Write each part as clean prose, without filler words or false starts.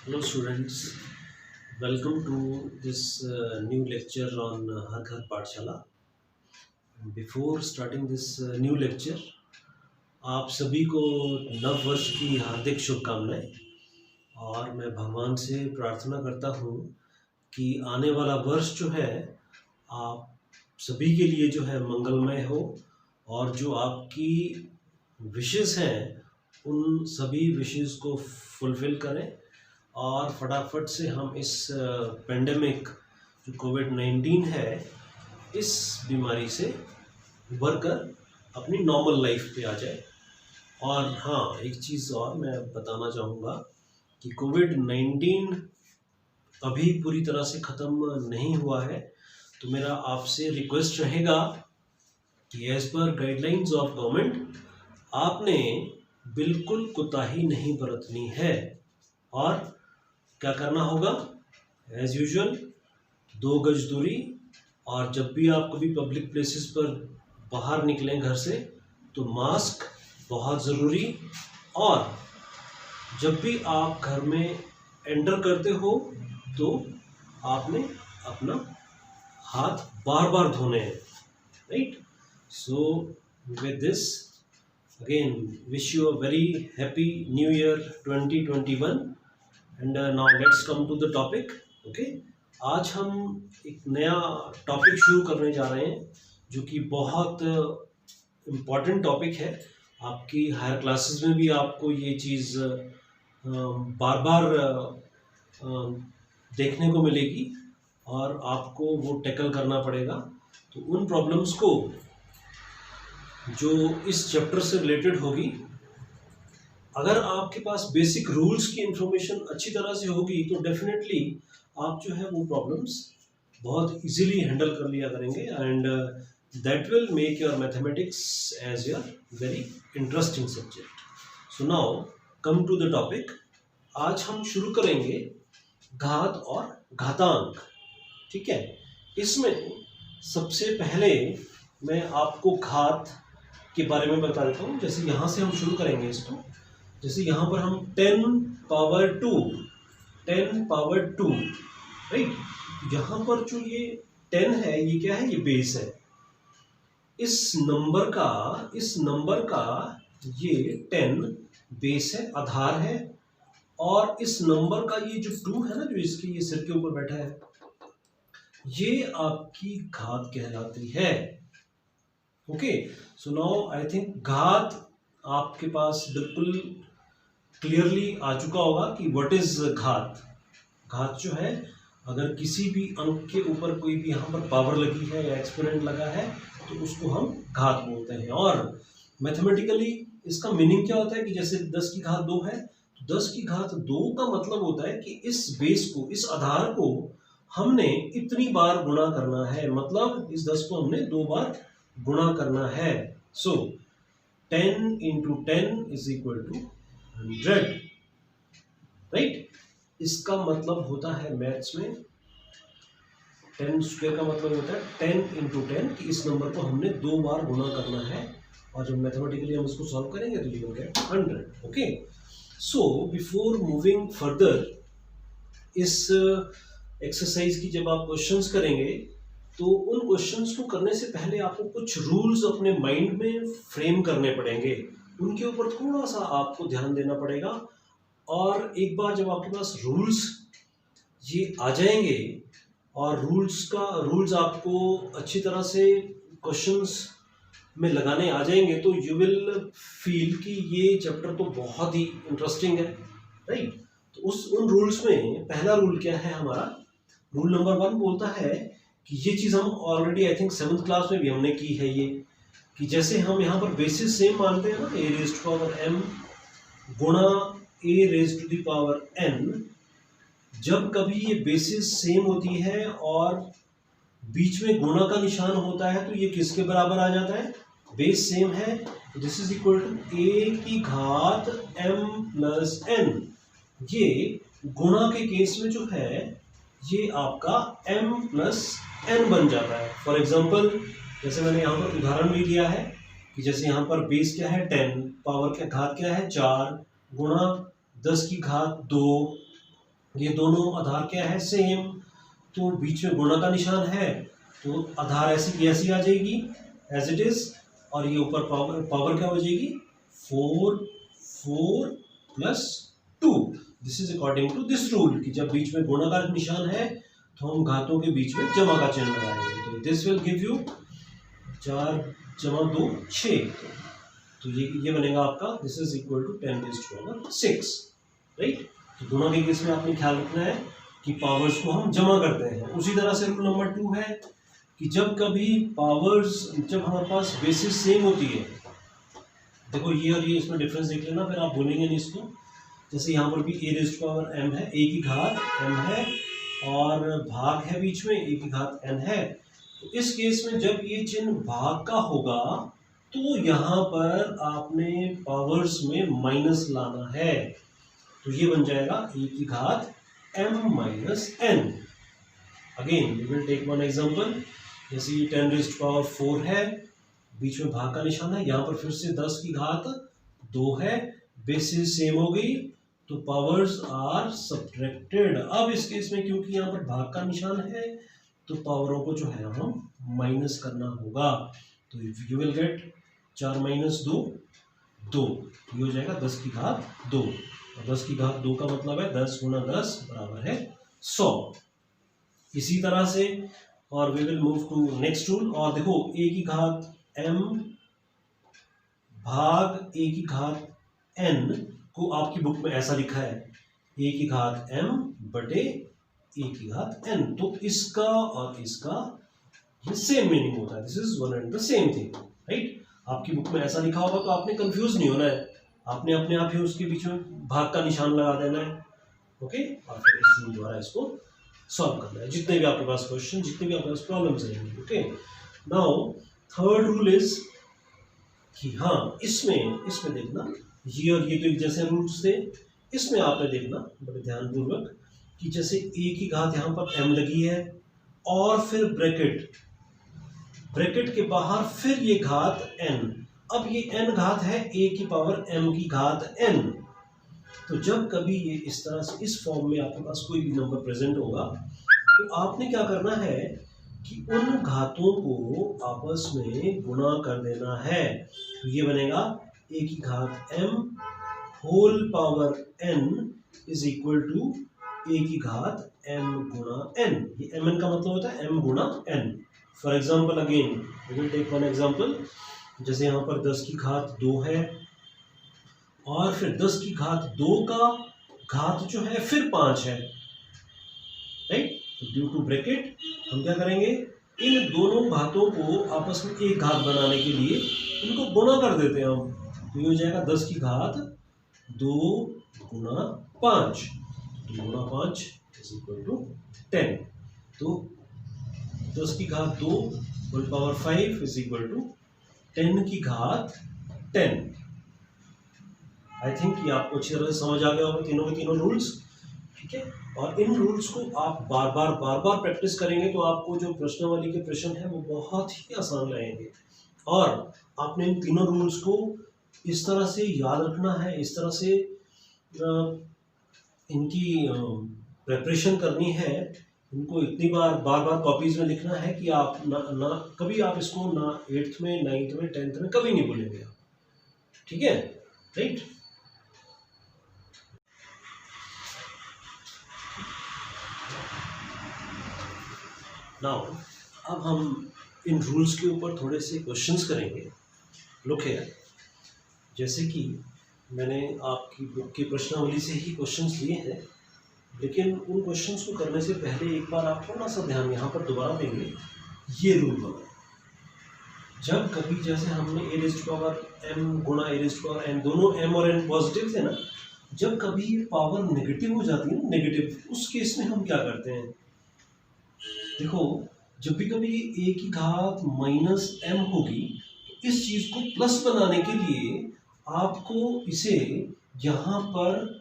Hello students, welcome to this new lecture on Har Ghar Pathshala. Before starting this new lecture, आप सभी को नव वर्ष की हार्दिक शुभकामनाएं। और मैं भगवान से प्रार्थना करता हूँ कि आने वाला वर्ष जो है आप सभी के लिए जो है मंगलमय हो, और जो आपकी विशेस हैं उन सभी विशेस को फुलफिल करें, और फटाफट से हम इस पेंडेमिक जो कोविड-19 है इस बीमारी से उभर कर अपनी नॉर्मल लाइफ पे आ जाए। और हाँ, एक चीज़ और मैं बताना चाहूँगा कि कोविड-19 अभी पूरी तरह से ख़त्म नहीं हुआ है, तो मेरा आपसे रिक्वेस्ट रहेगा कि as per guidelines of government आपने बिल्कुल कोताही नहीं बरतनी है। और क्या करना होगा? एज़ यूजुअल 2 गज दूरी, और जब भी आप कभी पब्लिक प्लेसेस पर बाहर निकलें घर से तो मास्क बहुत ज़रूरी। और जब भी आप घर में एंटर करते हो तो आपने अपना हाथ बार बार धोने हैं, right? So with this again wish you a very happy new year 2021 and now let's come to the topic. Okay, आज हम एक नया टॉपिक शुरू करने जा रहे हैं जो कि बहुत इम्पॉर्टेंट टॉपिक है। आपकी हायर क्लासेस में भी आपको ये चीज़ बार बार देखने को मिलेगी और आपको वो टैकल करना पड़ेगा। तो उन प्रॉब्लम्स को जो इस चैप्टर से रिलेटेड होगी, अगर आपके पास बेसिक रूल्स की इंफॉर्मेशन अच्छी तरह से होगी तो डेफिनेटली आप जो है वो प्रॉब्लम्स बहुत इजीली हैंडल कर लिया करेंगे, and that will make your mathematics as your very interesting subject. So now come to the topic. आज हम शुरू करेंगे घात और घातांक। ठीक है, इसमें सबसे पहले मैं आपको घात के बारे में बता देता हूँ। जैसे यहाँ से हम शुरू करेंगे इसको, जैसे यहाँ पर हम 10 पावर 2 राइट। यहाँ पर जो ये 10 है ये क्या है? ये बेस है। इस नंबर का ये 10 बेस है, आधार है। और इस नंबर का ये जो 2 है ना, जो इसके ये सिर के ऊपर बैठा है, ये आपकी घात कहलाती है। Okay, so now I think घात आपके पास बिल्कुल क्लियरली आ चुका होगा कि व्हाट इज घात। घात जो है, अगर किसी भी अंक के ऊपर कोई भी यहाँ पर पावर लगी है या एक्सपोनेंट लगा है तो उसको हम घात बोलते हैं। और मैथमेटिकली इसका मीनिंग क्या होता है कि जैसे 10 की घात 2 है, तो 10 की घात 2 का मतलब होता है कि इस बेस को, इस आधार को हमने इतनी बार गुणा करना है, मतलब इस 10 को हमने 2 बार गुणा करना है। सो 10 into 10 is equal to 100, right? इसका मतलब होता है मैथ्स में 10 स्क्वायर का मतलब होता है 10 into 10, कि इस नंबर को हमने 2 बार गुणा करना है, और जब मैथमेटिकली हम इसको सॉल्व करेंगे तो you will get 100। Okay, so before moving further इस एक्सरसाइज की जब आप क्वेश्चंस करेंगे तो उन क्वेश्चंस को करने से पहले आपको कुछ रूल्स अपने माइंड में फ्रेम करने पड़ेंगे, उनके ऊपर थोड़ा सा आपको ध्यान देना पड़ेगा। और एक बार जब आपके पास रूल्स ये आ जाएंगे और रूल्स आपको अच्छी तरह से क्वेश्चंस में लगाने आ जाएंगे, तो यू विल फील कि ये चैप्टर तो बहुत ही इंटरेस्टिंग है, राइट? तो उन रूल्स में पहला रूल क्या है हमारा? रूल नंबर 1 बोलता है कि ये चीज़ हम already I think 7th class में भी हमने की है, ये कि जैसे हम यहाँ पर बेसिस सेम मानते हैं ना, a raised to power m गुणा a raised to the power n, जब कभी ये बेसिस सेम होती है और बीच में गुणा का निशान होता है तो ये किसके बराबर आ जाता है? बेस सेम है, this is equal to a की घात m प्लस n। ये गुणा के केस में जो है ये आपका m प्लस n बन जाता है। फॉर एग्जाम्पल, जैसे मैंने यहाँ पर उदाहरण भी दिया है कि जैसे यहाँ पर बेस क्या है 10, पावर क्या घात क्या है 4, गुणा 10 की घात 2, ये दोनों आधार क्या है, सेम, तो बीच में गुणा का निशान है तो आधार ऐसी की ऐसी आ जाएगी एज इट इज, और ये ऊपर पावर क्या हो जाएगी, 4 4 plus 2। This is according to this rule कि जब बीच में गुणा का निशान है तो हम घातों के बीच में जमा का चिन्ह लगाएंगे, तो दिस विल गिव यू 4 जमा 2 6, तो ये बनेगा आपका, this is equal to 10⁻6, right. तो गुणा के केस में आपने ख्याल रखना है कि पावर्स को हम जमा करते हैं। उसी तरह से रूल नंबर 2 है कि जब कभी पावर्स, जब हमारे पास बेसिस सेम होती है, देखो ये और ये इसमें डिफरेंस देख लेना, फिर आप बोलेंगे नहीं इसको। जैसे यहाँ पर भी a⁻m है, a की घात m है और भाग है बीच में, a की घात n है। तो इस केस में जब ये चिन्ह भाग का होगा तो यहाँ पर आपने पावर्स में माइनस लाना है, तो ये बन जाएगा a की घात m-n। Again we will take one example, जैसे ये 10⁻4 है, बीच में भाग का निशान है, यहाँ पर फिर से 10 की घात 2 है, बेसिस सेम हो गई तो पावर्स आर सब्ट्रैक्टेड। अब इस केस में क्योंकि यहाँ पर भाग का निशान है तो पावरों को जो है हम माइनस करना होगा, तो यू विल गेट 4 - 2 2, ये हो जाएगा 10 की घात 2, और 10 की घात 2 का मतलब है 10 × 10 बराबर है 100। इसी तरह से और we will move to next rule. और देखो a की घात m भाग a की घात n को आपकी बुक में ऐसा लिखा है, a की घात m बटे a की घात n, तो इसका और इसका ये सेम मीनिंग होता है, this is one and the same thing, right. आपकी बुक में ऐसा लिखा होगा तो आपने कंफ्यूज नहीं होना है, आपने अपने आप ही उसके बीच में भाग का निशान लगा देना है, ओके, और फिर इस रूल द्वारा इसको सॉल्व करना है, जितने भी आपके पास क्वेश्चन, जितने भी आपके पास प्रॉब्लम्स रहेंगे, okay. Now third rule is कि हाँ, इसमें देखना, ये और ये तो एक जैसे रूल्स थे, इसमें आपने देखना बड़े ध्यानपूर्वक कि जैसे a की घात यहाँ पर m लगी है और फिर ब्रैकेट के बाहर फिर ये घात n, अब ये n घात है a की पावर m की घात n। तो जब कभी ये इस तरह से इस फॉर्म में आपके पास कोई भी नंबर प्रेजेंट होगा तो आपने क्या करना है कि उन घातों को आपस में गुणा कर देना है, तो ये बनेगा a की घात m whole power n is equal to a की घात m गुणा n। ये mn का मतलब होता है m गुणा n। For example again we will take one example, जैसे यहाँ पर 10 की घात 2 है और फिर 10 की घात 2 का घात जो है फिर 5 है, राइट। तो ड्यू टू ब्रैकेट हम क्या करेंगे, इन दोनों घातों को आपस में एक घात बनाने के लिए इनको गुणा कर देते हैं हम, तो ये हो जाएगा 10 की घात 2 गुणा 5, 2 गुणा 5 इज इक्वल टू 10, तो 10 की घात 2 whole power 5 is equal to 10 की घात 10। आई थिंक ये आपको अच्छी तरह से समझ आ गया होगा तीनों के तीनों रूल्स, ठीक है। और इन रूल्स को आप बार बार प्रैक्टिस करेंगे तो आपको जो प्रश्नावली के प्रश्न है वो बहुत ही आसान रहेंगे, और आपने इन तीनों रूल्स को इस तरह से याद रखना है, इस तरह से इनकी प्रिपरेशन करनी है, इनको इतनी बार कॉपीज में लिखना है कि आप ना कभी आप इसको ना 8th में 9th में 10th में कभी नहीं भूलेंगे आप, ठीक है, राइट। नाउ अब हम इन रूल्स के ऊपर थोड़े से क्वेश्चंस करेंगे। लुक हियर, जैसे कि मैंने आपकी बुक की प्रश्नावली से ही क्वेश्चंस लिए हैं, लेकिन उन क्वेश्चंस को करने से पहले एक बार आप थोड़ा सा ध्यान यहाँ पर दोबारा देंगे। ये रूल बना, जब कभी जैसे हमने a⁻m गुणा a⁻n, दोनों m और n पॉजिटिव थे ना, जब कभी ये पावर नेगेटिव हो जाती है ना, नेगेटिव, उस केस में हम क्या करते हैं, देखो जब भी कभी a की घात -m होगी तो इस चीज को प्लस बनाने के लिए आपको इसे यहाँ पर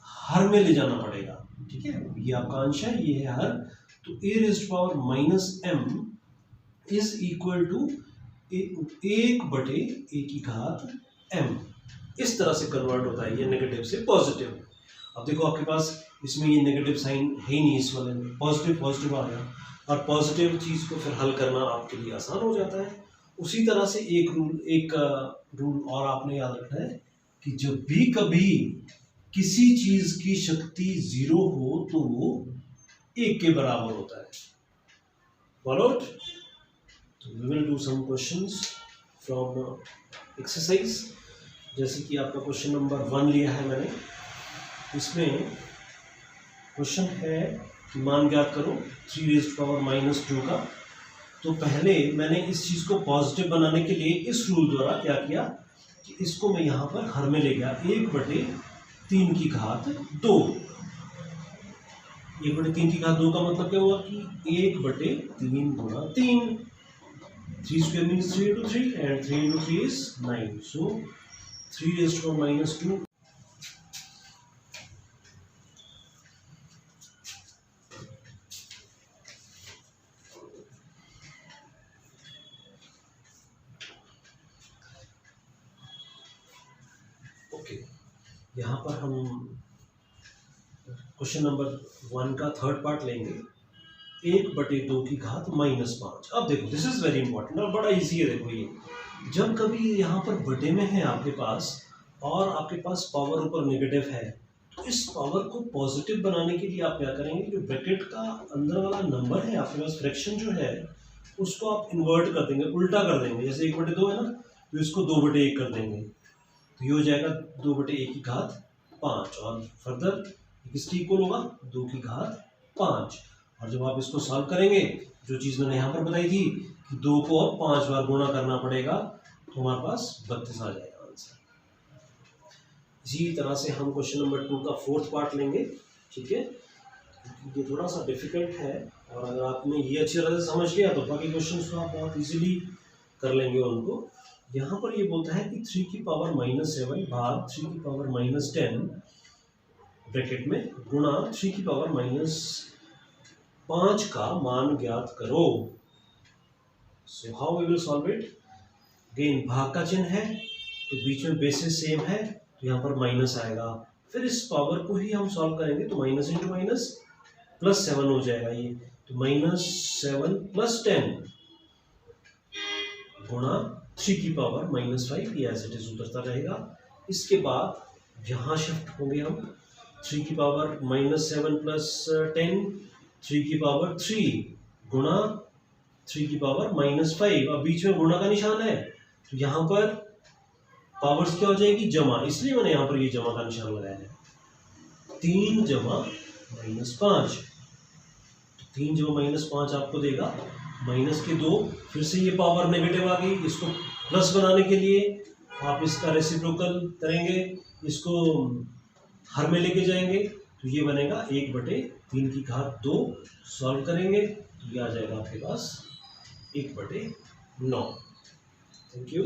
हर में ले जाना पड़ेगा, ठीक है। ये आपका अंश है, ये है हर, तो a⁻m is equal to 1/a की घात m, इस तरह से कन्वर्ट होता है ये नेगेटिव से पॉजिटिव। अब देखो आपके पास इसमें ये नेगेटिव साइन है ही नहीं, इस वाले में पॉजिटिव पॉजिटिव आ गया, और पॉजिटिव चीज़ को फिर हल करना आपके लिए आसान हो जाता है। उसी तरह से एक रूल और आपने याद रखना है कि जब भी कभी किसी चीज की शक्ति 0 हो तो वो 1 के बराबर होता है। फॉलोड? तो we will do some questions from exercise. जैसे कि आपका क्वेश्चन नंबर 1 लिया है मैंने, इसमें क्वेश्चन है कि मान ज्ञात करो 3⁻⁻² का। तो पहले मैंने इस चीज़ को पॉजिटिव बनाने के लिए इस रूल द्वारा क्या किया कि इसको मैं यहाँ पर हर में ले गया, 1/3 की घात 2। 1/3 की घात 2 का मतलब क्या हुआ कि 1/3 गुणा 3। 3 square means 3 into 3 and 3 into 3 is 9. So 3⁻²। Okay, यहाँ पर हम क्वेश्चन नंबर 1 का थर्ड पार्ट लेंगे, 1/2 की घात -5। अब देखो दिस इज वेरी इंपॉर्टेंट और बड़ा इजी है। देखो ये जब कभी यहाँ पर बटे में है आपके पास और आपके पास पावर ऊपर नेगेटिव है, तो इस पावर को पॉजिटिव बनाने के लिए आप क्या करेंगे, जो ब्रैकेट का अंदर वाला नंबर है आपके पास, फ्रैक्शन जो है उसको आप इन्वर्ट कर देंगे, उल्टा कर देंगे। जैसे 1/2 है ना, तो इसको 2/1 कर देंगे, तो ये हो जाएगा 2/1 की घात 5। और फर्दर किसकी इक्वल होगा, 2 की घात 5। और जब आप इसको सॉल्व करेंगे, जो चीज़ मैंने यहाँ पर बताई थी कि 2 को अब 5 बार गुणा करना पड़ेगा, तो हमारे पास 32 आ जाएगा आंसर। इसी तरह से हम क्वेश्चन नंबर 2 का फोर्थ पार्ट लेंगे, ठीक है। ये थोड़ा सा डिफिकल्ट है, और अगर आपने ये अच्छी तरह से समझ लिया तो बाकी क्वेश्चन को आप बहुत इजीली कर लेंगे उनको। यहाँ पर ये बोलता है कि 3⁻⁻7 भाग 3⁻⁻10 ब्रैकेट में गुणा 3⁻⁻5 का मान ज्ञात करो। So how we will solve it. Again भाग का चिन्ह है तो बीच में बेसिस सेम है, तो यहाँ पर माइनस आएगा। फिर इस पावर को ही हम सॉल्व करेंगे तो माइनस इंटू माइनस +7 हो जाएगा ये, तो -7 + 10 गुणा 3⁻⁻5, ये एज इट इज उतरता रहेगा। इसके बाद यहाँ शिफ्ट होंगे हम, 3⁻⁻7 + 10 3³ गुणा 3⁻⁻5। अब बीच में गुणा का निशान है, तो यहाँ पर पावर्स क्या हो जाएगी, जमा, इसलिए मैंने यहाँ पर ये जमा का निशान लगाया है। 3 जमा -5, 3 जमा -5 आपको देगा -2। फिर से ये पावर नेगेटिव आ गई, इसको प्लस बनाने के लिए आप इसका रेसिप्रोकल करेंगे, इसको हर में लेके जाएंगे, तो ये बनेगा 1/3 की घात 2। सॉल्व करेंगे तो ये आ जाएगा आपके पास 1/9। Thank you.